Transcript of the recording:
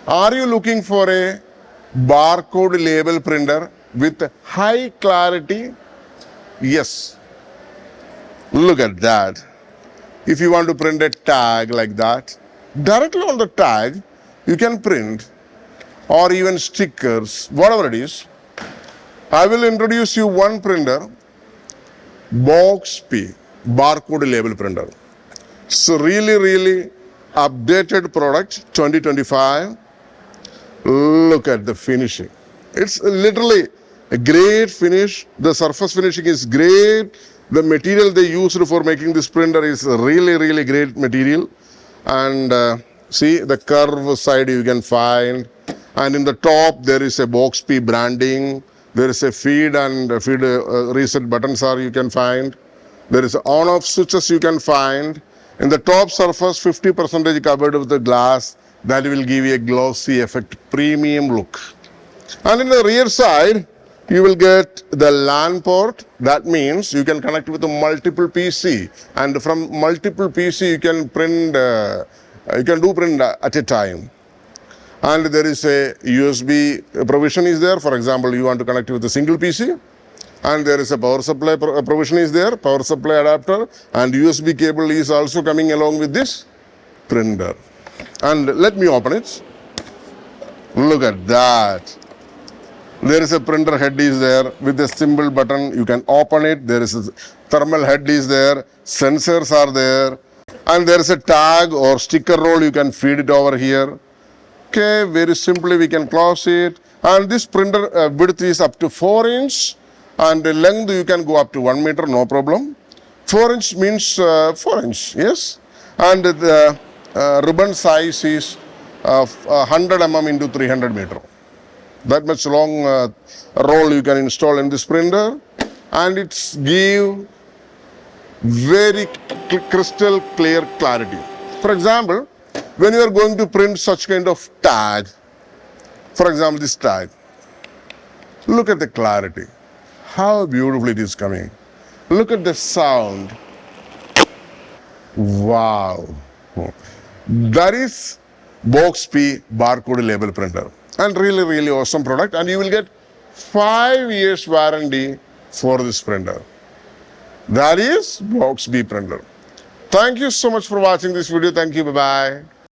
Are you looking for a barcode label printer with high clarity? Yes. Look at that. If you want to print a tag like that, directly on the tag, you can print, or even stickers, whatever it is. I will introduce you one printer, Box P, barcode label printer. So really updated product, 2025. Look at the finishing. It's literally a great finish. The surface finishing is great. The material they used for making this printer is really great material. And see the curve side you can find. And in the top there is a Box P branding. There is a feed and feed reset buttons are you can find. There is on-off switches you can find. In the top surface, 50% covered with the glass. That will give you a glossy effect, premium look. And in the rear side, you will get the LAN port. That means you can connect with a multiple PC. And from multiple PC, you can print, do print at a time. And there is a USB provision is there. For example, you want to connect with a single PC. And there is a power supply provision is there, power supply adapter, and USB cable is also coming along with this printer. And let me open it. Look at that. There is a printer head is there with a symbol button. You can open it. There is a thermal head is there. Sensors are there. And there is a tag or sticker roll. You can feed it over here. Okay, very simply we can close it. And this printer width is up to 4 inch. And the length you can go up to 1 meter, no problem. 4 inch means 4 inch, yes. And the ribbon size is 100 mm into 300 meter. That much long roll you can install in this printer. And it's give very crystal clear clarity. For example, when you are going to print such kind of tag, for example this tag, look at the clarity. How beautifully it is coming. Look at the sound. Wow. That is Box P barcode label printer. And really awesome product. And you will get 5 years warranty for this printer. That is Box P printer. Thank you so much for watching this video. Thank you. Bye-bye.